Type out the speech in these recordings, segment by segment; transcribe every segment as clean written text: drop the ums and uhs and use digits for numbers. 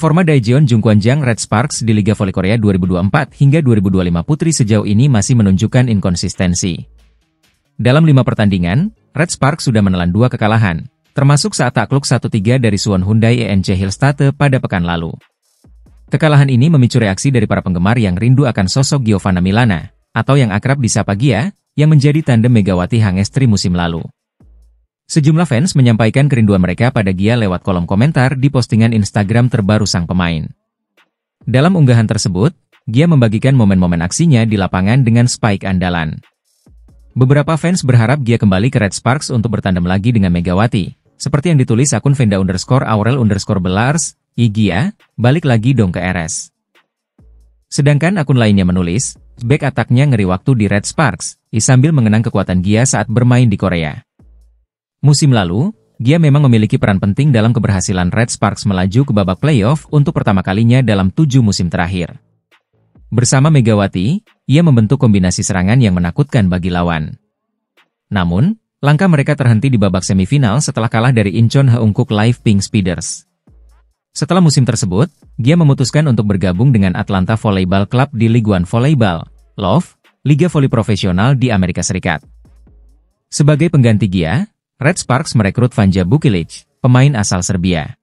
Performa Daejeon Jungkwanjang Red Sparks di Liga Voli Korea 2024 hingga 2025 Putri sejauh ini masih menunjukkan inkonsistensi. Dalam 5 pertandingan, Red Sparks sudah menelan 2 kekalahan, termasuk saat takluk 1-3 dari Suwon Hyundai ENC Hillstate pada pekan lalu. Kekalahan ini memicu reaksi dari para penggemar yang rindu akan sosok Giovanna Milana, atau yang akrab disapa Gia, yang menjadi tandem Megawati Hangestri musim lalu. Sejumlah fans menyampaikan kerinduan mereka pada Gia lewat kolom komentar di postingan Instagram terbaru sang pemain. Dalam unggahan tersebut, Gia membagikan momen-momen aksinya di lapangan dengan spike andalan. Beberapa fans berharap Gia kembali ke Red Sparks untuk bertandem lagi dengan Megawati, seperti yang ditulis akun Venda_Aurel_Belars, Gia, balik lagi dong ke RS. Sedangkan akun lainnya menulis, back attack-nya ngeri waktu di Red Sparks, sambil mengenang kekuatan Gia saat bermain di Korea. Musim lalu, Gia memang memiliki peran penting dalam keberhasilan Red Sparks melaju ke babak playoff untuk pertama kalinya dalam 7 musim terakhir. Bersama Megawati, ia membentuk kombinasi serangan yang menakutkan bagi lawan. Namun, langkah mereka terhenti di babak semifinal setelah kalah dari Incheon Haeunkook Live Pink Speeders. Setelah musim tersebut, Gia memutuskan untuk bergabung dengan Atlanta Volleyball Club di League One Volleyball, LOV, Liga Voli Profesional di Amerika Serikat. Sebagai pengganti Gia, Red Sparks merekrut Vanja Bukilic, pemain asal Serbia.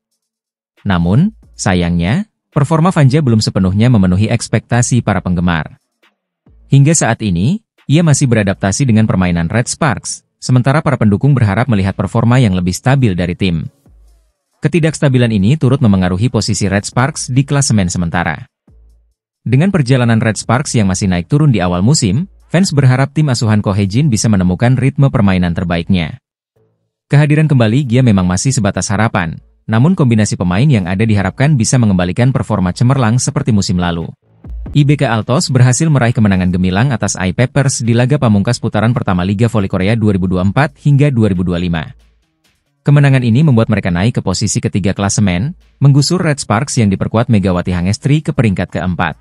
Namun, sayangnya, performa Vanja belum sepenuhnya memenuhi ekspektasi para penggemar. Hingga saat ini, ia masih beradaptasi dengan permainan Red Sparks, sementara para pendukung berharap melihat performa yang lebih stabil dari tim. Ketidakstabilan ini turut memengaruhi posisi Red Sparks di klasemen sementara. Dengan perjalanan Red Sparks yang masih naik turun di awal musim, fans berharap tim asuhan Ko Hae-jin bisa menemukan ritme permainan terbaiknya. Kehadiran kembali Gia memang masih sebatas harapan, namun kombinasi pemain yang ada diharapkan bisa mengembalikan performa cemerlang seperti musim lalu. IBK Altos berhasil meraih kemenangan gemilang atas I Peppers di laga pamungkas putaran pertama Liga Voli Korea 2024 hingga 2025. Kemenangan ini membuat mereka naik ke posisi ketiga klasemen, menggusur Red Sparks yang diperkuat Megawati Hangestri ke peringkat keempat.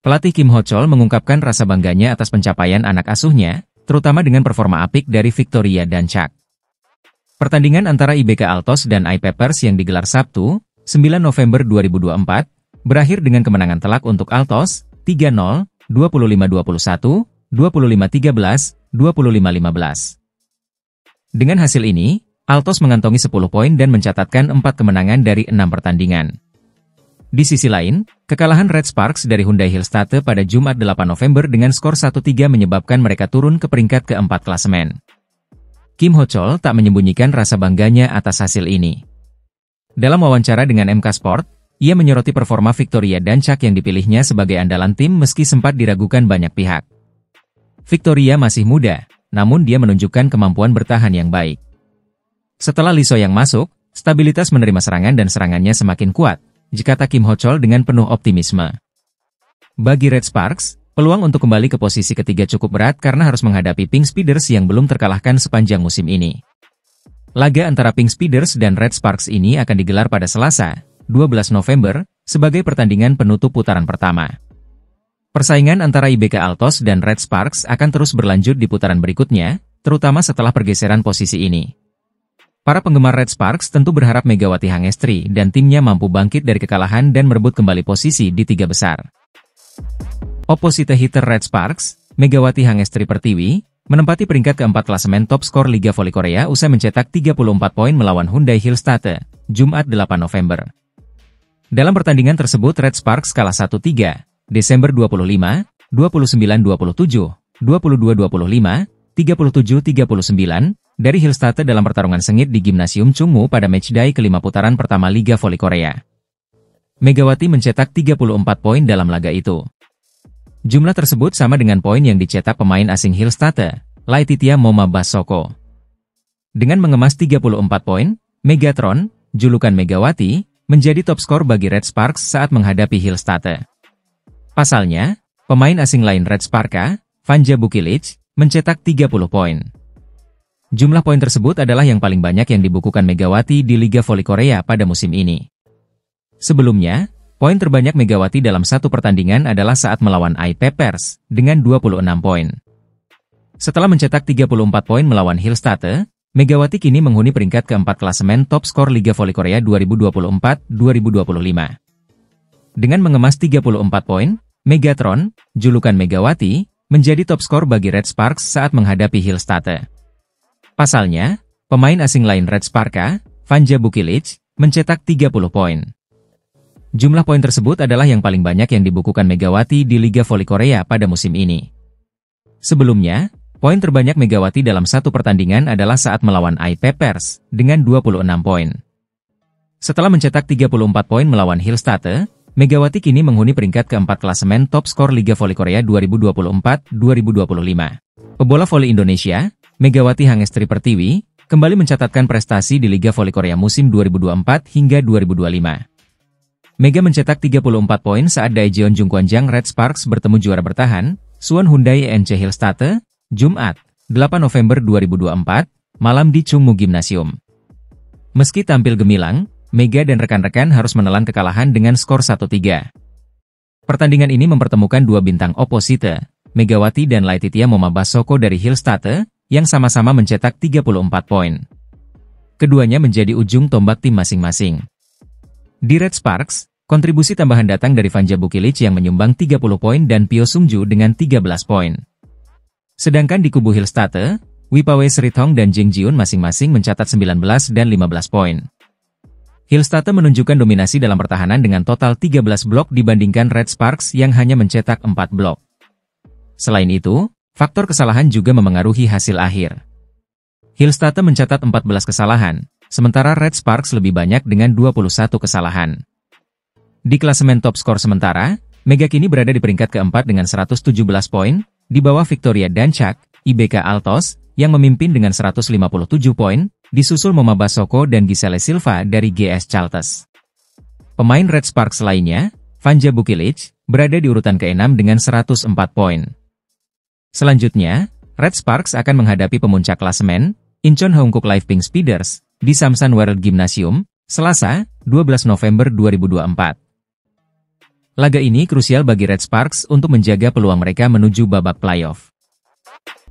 Pelatih Kim Ho-chol mengungkapkan rasa bangganya atas pencapaian anak asuhnya, terutama dengan performa apik dari Victoria dan Chak. Pertandingan antara IBK Altos dan I Peppers yang digelar Sabtu, 9 November 2024, berakhir dengan kemenangan telak untuk Altos, 3-0, 25-21, 25-13, 25-15. Dengan hasil ini, Altos mengantongi 10 poin dan mencatatkan 4 kemenangan dari 6 pertandingan. Di sisi lain, kekalahan Red Sparks dari Hyundai Hillstate pada Jumat 8 November dengan skor 1-3 menyebabkan mereka turun ke peringkat keempat klasemen. Kim Ho-chol tak menyembunyikan rasa bangganya atas hasil ini. Dalam wawancara dengan MK Sport, ia menyoroti performa Victoria dan Chak yang dipilihnya sebagai andalan tim meski sempat diragukan banyak pihak. Victoria masih muda, namun dia menunjukkan kemampuan bertahan yang baik. Setelah Lee So-yang masuk, stabilitas menerima serangan dan serangannya semakin kuat, kata Kim Ho-chol dengan penuh optimisme. Bagi Red Sparks, peluang untuk kembali ke posisi ketiga cukup berat karena harus menghadapi Pink Speeders yang belum terkalahkan sepanjang musim ini. Laga antara Pink Speeders dan Red Sparks ini akan digelar pada Selasa, 12 November, sebagai pertandingan penutup putaran pertama. Persaingan antara IBK Altos dan Red Sparks akan terus berlanjut di putaran berikutnya, terutama setelah pergeseran posisi ini. Para penggemar Red Sparks tentu berharap Megawati Hangestri dan timnya mampu bangkit dari kekalahan dan merebut kembali posisi di 3 besar. Opposite hitter Red Sparks, Megawati Hangestri Pertiwi, menempati peringkat keempat klasemen top skor Liga Voli Korea usai mencetak 34 poin melawan Hyundai Hillstate, Jumat 8 November. Dalam pertandingan tersebut Red Sparks kalah 1-3, Desember 25, 29-27, 22-25, 37-39, dari Hillstate dalam pertarungan sengit di Gimnasium Chungmu pada matchday kelima putaran pertama Liga Voli Korea. Megawati mencetak 34 poin dalam laga itu. Jumlah tersebut sama dengan poin yang dicetak pemain asing Hillstate, Laetitia Moma Basoko. Dengan mengemas 34 poin, Megatron, julukan Megawati, menjadi top skor bagi Red Sparks saat menghadapi Hillstate. Pasalnya, pemain asing lain Red Sparka, Vanja Bukilic, mencetak 30 poin. Jumlah poin tersebut adalah yang paling banyak yang dibukukan Megawati di Liga Voli Korea pada musim ini. Sebelumnya, poin terbanyak Megawati dalam satu pertandingan adalah saat melawan I Peppers, dengan 26 poin. Setelah mencetak 34 poin melawan Hillstate, Megawati kini menghuni peringkat keempat klasemen top skor Liga Voli Korea 2024-2025. Dengan mengemas 34 poin, Megatron, julukan Megawati, menjadi top skor bagi Red Sparks saat menghadapi Hillstatte. Pasalnya, pemain asing lain Red Sparka, Vanja Bukilic, mencetak 30 poin. Jumlah poin tersebut adalah yang paling banyak yang dibukukan Megawati di Liga Voli Korea pada musim ini. Sebelumnya, poin terbanyak Megawati dalam satu pertandingan adalah saat melawan Ipepers, dengan 26 poin. Setelah mencetak 34 poin melawan Hillstatte, Megawati kini menghuni peringkat keempat klasemen top skor Liga Voli Korea 2024-2025. Pebola voli Indonesia, Megawati Hangestri Pertiwi, kembali mencatatkan prestasi di Liga Voli Korea musim 2024 hingga 2025. Mega mencetak 34 poin saat Daejeon Jungkwanjang Red Sparks bertemu juara bertahan, Suwon Hyundai ENC Hillstatte, Jumat, 8 November 2024, malam di Chungmu Gymnasium. Meski tampil gemilang, Mega dan rekan-rekan harus menelan kekalahan dengan skor 1-3. Pertandingan ini mempertemukan dua bintang oposite, Megawati dan Laetitia Momabasoko dari Hillstatte, yang sama-sama mencetak 34 poin. Keduanya menjadi ujung tombak tim masing-masing. Di Red Sparks, kontribusi tambahan datang dari Vanja Bukilic yang menyumbang 30 poin dan Pyo Sungju dengan 13 poin. Sedangkan di kubu Hillstatte, Wipawe Srithong dan Jing Jiun masing-masing mencatat 19 dan 15 poin. Hillstatte menunjukkan dominasi dalam pertahanan dengan total 13 blok dibandingkan Red Sparks yang hanya mencetak 4 blok. Selain itu, faktor kesalahan juga memengaruhi hasil akhir. Hillstatte mencatat 14 kesalahan, sementara Red Sparks lebih banyak dengan 21 kesalahan. Di klasemen top skor sementara, Mega kini berada di peringkat keempat dengan 117 poin, di bawah Victoria Dancak, IBK Altos, yang memimpin dengan 157 poin, disusul Momabasoko dan Giselle Silva dari GS Chalters. Pemain Red Sparks lainnya, Vanja Bukilic, berada di urutan ke-6 dengan 104 poin. Selanjutnya, Red Sparks akan menghadapi pemuncak klasemen, Incheon Hongkuk Live Pink Speeders, di Samsan World Gymnasium, Selasa, 12 November 2024. Laga ini krusial bagi Red Sparks untuk menjaga peluang mereka menuju babak playoff.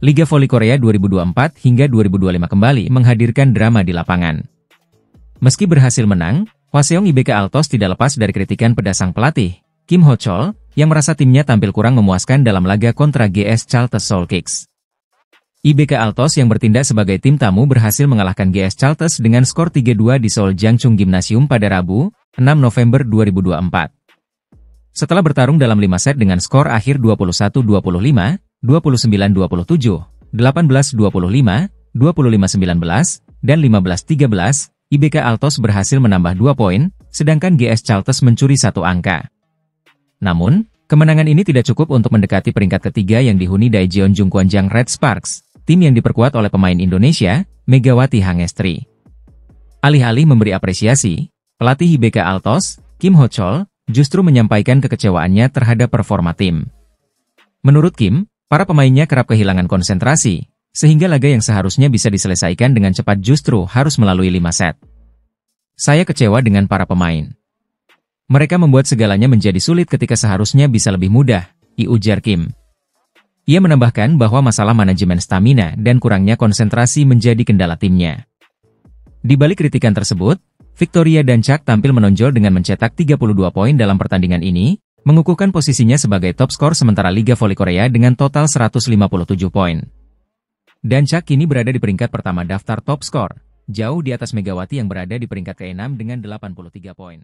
Liga Voli Korea 2024 hingga 2025 kembali menghadirkan drama di lapangan. Meski berhasil menang, Hwaseong IBK Altos tidak lepas dari kritikan pedasang pelatih, Kim Ho Chol, yang merasa timnya tampil kurang memuaskan dalam laga kontra GS Chalters Seoul Kicks. IBK Altos yang bertindak sebagai tim tamu berhasil mengalahkan GS Chalters dengan skor 3-2 di Seoul Jangchung Gymnasium pada Rabu, 6 November 2024. Setelah bertarung dalam 5 set dengan skor akhir 21-25, 29-27, 18-25, 25-19, dan 15-13, IBK Altos berhasil menambah 2 poin, sedangkan GS Chalters mencuri 1 angka. Namun, kemenangan ini tidak cukup untuk mendekati peringkat ketiga yang dihuni Daejeon Jungkwanjang Red Sparks, tim yang diperkuat oleh pemain Indonesia, Megawati Hangestri. Alih-alih memberi apresiasi, pelatih IBK Altos, Kim Ho Chol, justru menyampaikan kekecewaannya terhadap performa tim. Menurut Kim, para pemainnya kerap kehilangan konsentrasi, sehingga laga yang seharusnya bisa diselesaikan dengan cepat justru harus melalui 5 set. Saya kecewa dengan para pemain. Mereka membuat segalanya menjadi sulit ketika seharusnya bisa lebih mudah, ujar Kim. Ia menambahkan bahwa masalah manajemen stamina dan kurangnya konsentrasi menjadi kendala timnya. Di balik kritikan tersebut, Victoria Dancak tampil menonjol dengan mencetak 32 poin dalam pertandingan ini, mengukuhkan posisinya sebagai top skor sementara Liga Voli Korea dengan total 157 poin. Dancak kini berada di peringkat pertama daftar top skor, jauh di atas Megawati yang berada di peringkat ke-6 dengan 83 poin.